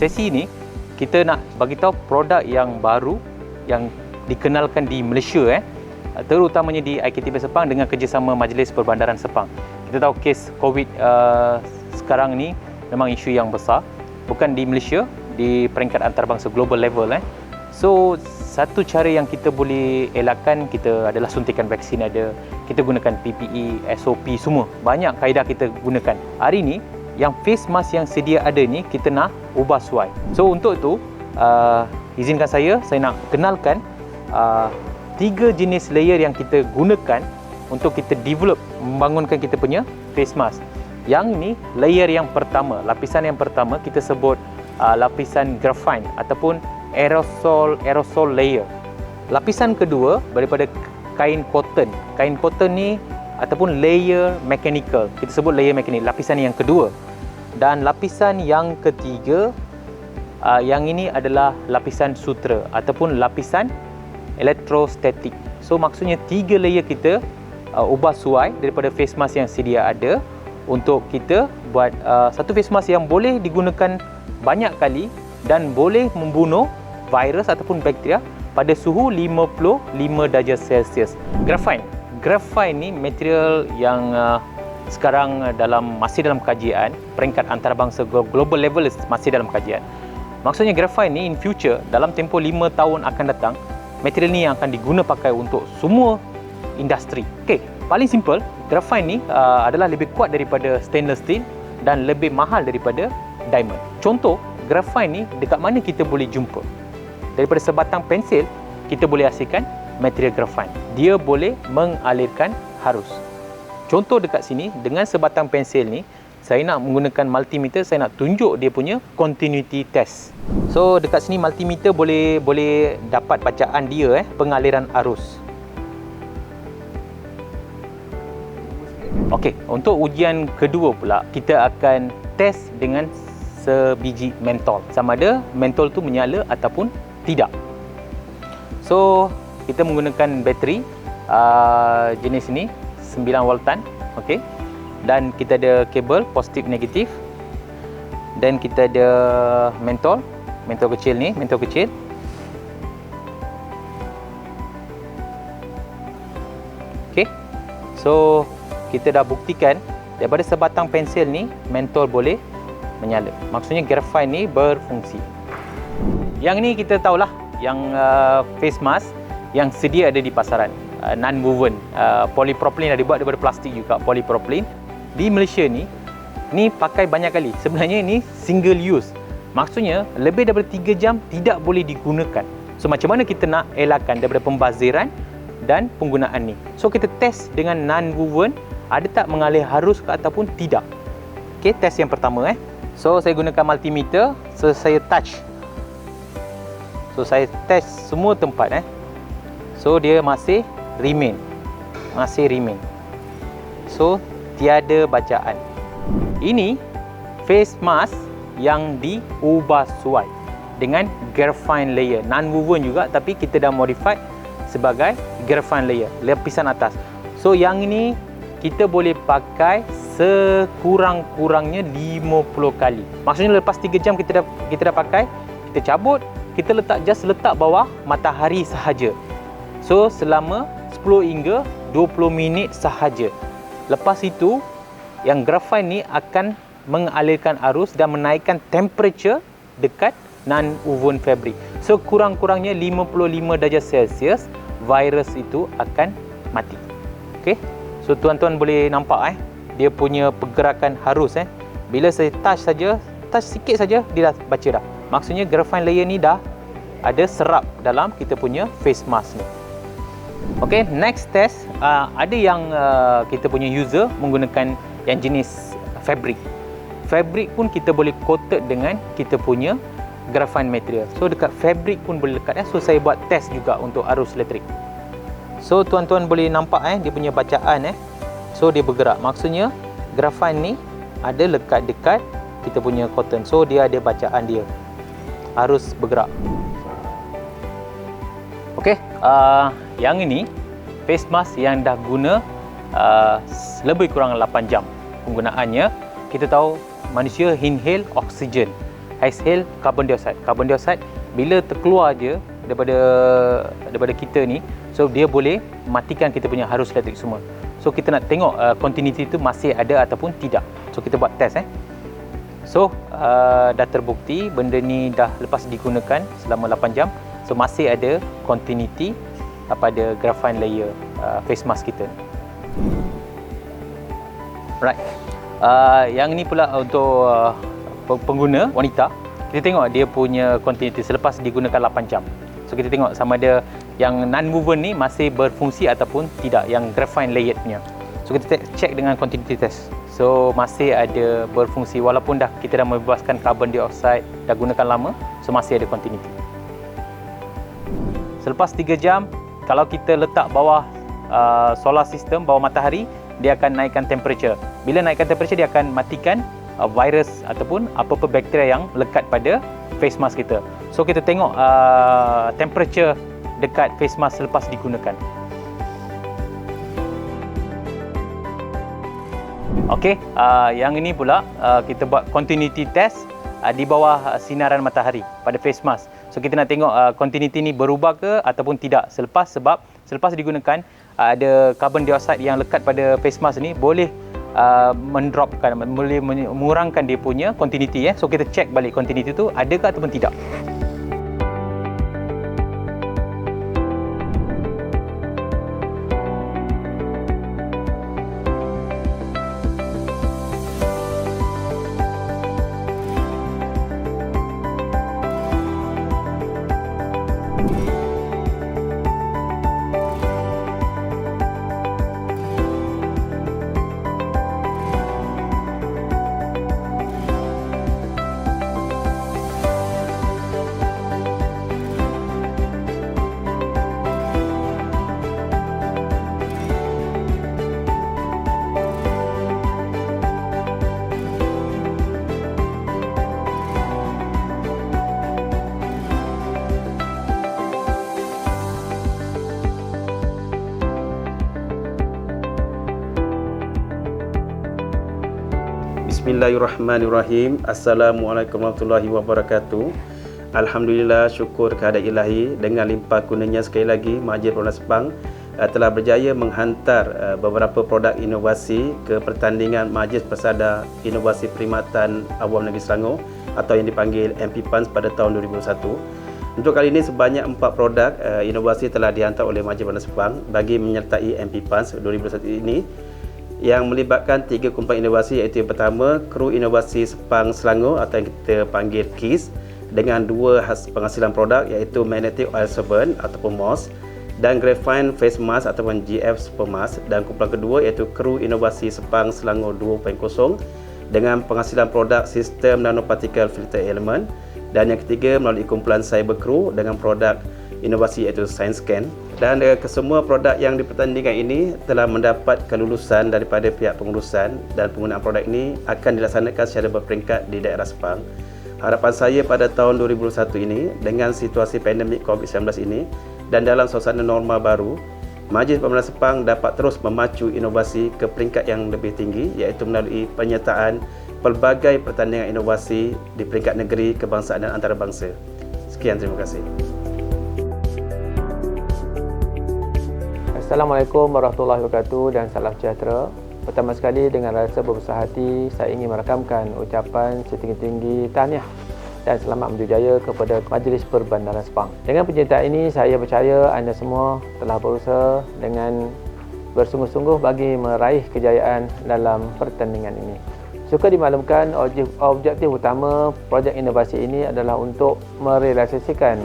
sesi ini kita nak bagi tahu produk yang baru yang dikenalkan di Malaysia terutamanya di IKTB Sepang dengan kerjasama Majlis Perbandaran Sepang. Kita tahu kes COVID sekarang ni memang isu yang besar, bukan di Malaysia, di peringkat antarabangsa global level. So satu cara yang kita boleh elakkan kita adalah suntikan vaksin ada, kita gunakan PPE, SOP semua. Banyak kaedah kita gunakan. Hari ni yang face mask yang sedia ada ni kita nak ubah suai. So untuk itu izinkan saya nak kenalkan 3 jenis layer yang kita gunakan untuk kita develop, membangunkan kita punya face mask. Yang ni layer yang pertama, lapisan yang pertama kita sebut lapisan graphene ataupun aerosol layer. Lapisan kedua daripada kain cotton. Kain cotton ni ataupun layer mechanical. Kita sebut layer mechanical, lapisan yang kedua. Dan lapisan yang ketiga, yang ini adalah lapisan sutra ataupun lapisan elektrostatik. So maksudnya 3 layer kita ubah suai daripada face mask yang sedia ada untuk kita buat satu face mask yang boleh digunakan banyak kali dan boleh membunuh virus ataupun bakteria pada suhu 55 darjah Celsius. Graphene ni material yang sekarang masih dalam kajian, peringkat antarabangsa global level masih dalam kajian. Maksudnya graphene ni in future dalam tempoh 5 tahun akan datang, material ni yang akan diguna pakai untuk semua industri. Okey, paling simple, graphene ni adalah lebih kuat daripada stainless steel dan lebih mahal daripada diamond. Contoh, graphene ni dekat mana kita boleh jumpa? Daripada sebatang pensel kita boleh hasilkan material graphene. Dia boleh mengalirkan arus. Contoh dekat sini, dengan sebatang pensel ni saya nak menggunakan multimeter, saya nak tunjuk dia punya continuity test. So dekat sini multimeter boleh dapat bacaan dia pengaliran arus. Okey, untuk ujian kedua pula kita akan test dengan sebiji mentol. Sama ada mentol tu menyala ataupun tidak. So kita menggunakan bateri jenis ini 9 voltan, okey. Dan kita ada kabel positif negatif. Dan kita ada mentol kecil ni, mentol kecil. Okey. So kita dah buktikan daripada sebatang pensel ni mentol boleh menyala. Maksudnya graphene ni berfungsi. Yang ni kita tahulah yang face mask yang sedia ada di pasaran, non-woven, polypropylene dah dibuat daripada plastik juga, polypropylene. Di Malaysia ni pakai banyak kali. Sebenarnya ini single use. Maksudnya lebih daripada 3 jam tidak boleh digunakan. So macam mana kita nak elakkan daripada pembaziran dan penggunaan ni? So kita test dengan non-woven, ada tak mengalir arus ke ataupun tidak. Okey, test yang pertama So saya gunakan multimeter, so saya touch. So saya test semua tempat So dia masih remain. So tiada bacaan. Ini face mask yang diubah suai dengan graphene layer, non-woven juga tapi kita dah modify sebagai graphene layer, lapisan atas. So yang ini kita boleh pakai sekurang-kurangnya 50 kali. Maksudnya lepas 3 jam kita dah pakai, kita cabut, kita letak bawah matahari sahaja. So selama 10 hingga 20 minit sahaja. Lepas itu, yang graphene ni akan mengalirkan arus dan menaikkan temperature dekat non-woven fabric. So kurang-kurangnya 55 darjah Celsius, virus itu akan mati. Okey. So tuan-tuan boleh nampak dia punya pergerakan arus Bila saya touch sikit saja dia dah baca dah. Maksudnya graphene layer ni dah ada serap dalam kita punya face mask ni. Okey, next test, ada yang kita punya user menggunakan yang jenis fabric. Fabric pun kita boleh coated dengan kita punya graphene material. So dekat fabric pun boleh lekat So saya buat test juga untuk arus elektrik. So tuan-tuan boleh nampak dia punya bacaan So dia bergerak. Maksudnya graphene ni ada lekat dekat kita punya cotton. So dia ada bacaan dia. Arus bergerak. Okey, yang ini face mask yang dah guna lebih kurang 8 jam penggunaannya. Kita tahu manusia inhale oksigen. exhale carbon dioxide. Carbon dioxide bila terkeluar je daripada kita ni, so dia boleh matikan kita punya arus elektrik semua. So kita nak tengok continuity tu masih ada ataupun tidak. So kita buat test So dah terbukti benda ni dah lepas digunakan selama 8 jam. So masih ada continuity pada graphene layer face mask kita. Right. Yang ni pula untuk pengguna wanita. Kita tengok dia punya continuity selepas digunakan 8 jam. So kita tengok sama ada yang non-movement ni masih berfungsi ataupun tidak, yang graphene layered punya. So kita check dengan continuity test. So masih ada berfungsi walaupun kita dah membebaskan carbon dioxide, dah gunakan lama, so masih ada continuity. Selepas 3 jam, kalau kita letak bawah solar system, bawah matahari, dia akan naikkan temperature. Bila naikkan temperature, dia akan matikan virus ataupun apa-apa bakteria yang lekat pada face mask kita. So kita tengok temperature dekat face mask selepas digunakan. Okey, yang ini pula kita buat continuity test di bawah sinaran matahari pada face mask. So kita nak tengok continuity ni berubah ke ataupun tidak sebab selepas digunakan ada carbon dioxide yang lekat pada face mask ni boleh mendropkan, boleh mengurangkan dia punya continuity. So kita check balik continuity tu ada ke ataupun tidak. Bismillahirrahmanirrahim. Assalamualaikum warahmatullahi wabarakatuh. Alhamdulillah, syukur kehadirat ilahi, dengan limpah kurnianya sekali lagi Majlis Perbandaran Sepang telah berjaya menghantar beberapa produk inovasi ke pertandingan Majlis Persada Inovasi Perkhidmatan Awam Negeri Selangor atau yang dipanggil MP-PANS pada tahun 2021. Untuk kali ini sebanyak 4 produk inovasi telah dihantar oleh Majlis Perbandaran Sepang bagi menyertai MP-PANS 2021 ini, yang melibatkan 3 kumpulan inovasi, iaitu yang pertama Kru Inovasi Sepang Selangor atau yang kita panggil KIS dengan 2 penghasilan produk, iaitu Magnetic Oil Solvent ataupun MOS dan Graphene Face Mask ataupun GF Super Mask, dan kumpulan kedua iaitu Kru Inovasi Sepang Selangor 2.0 dengan penghasilan produk Sistem Nanoparticle Filter Element, dan yang ketiga melalui kumpulan Cyber Crew dengan produk inovasi iaitu ScienceScan. Dan kesemua produk yang dipertandingkan ini telah mendapat kelulusan daripada pihak pengurusan, dan penggunaan produk ini akan dilaksanakan secara berperingkat di daerah Sepang. Harapan saya pada tahun 2021 ini, dengan situasi pandemik COVID-19 ini dan dalam suasana normal baru, Majlis Perbandaran Sepang dapat terus memacu inovasi ke peringkat yang lebih tinggi, iaitu melalui penyertaan pelbagai pertandingan inovasi di peringkat negeri, kebangsaan dan antarabangsa. Sekian, terima kasih. Assalamualaikum warahmatullahi wabarakatuh dan salam sejahtera. Pertama sekali, dengan rasa berbesar hati, saya ingin merakamkan ucapan setinggi-tinggi tahniah dan selamat berjaya kepada Majlis Perbandaran Sepang. Dengan penyertaan ini, saya percaya anda semua telah berusaha dengan bersungguh-sungguh bagi meraih kejayaan dalam pertandingan ini. Suka dimaklumkan, objektif utama projek inovasi ini adalah untuk merealisasikan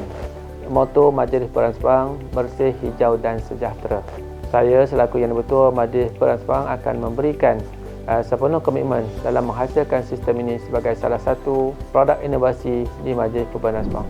moto Majlis Perbandaran Sepang, bersih, hijau dan sejahtera. Saya selaku Yang Dipertua Majlis Perbandaran Sepang akan memberikan sepenuh komitmen dalam menghasilkan sistem ini sebagai salah satu produk inovasi di Majlis Perbandaran Sepang.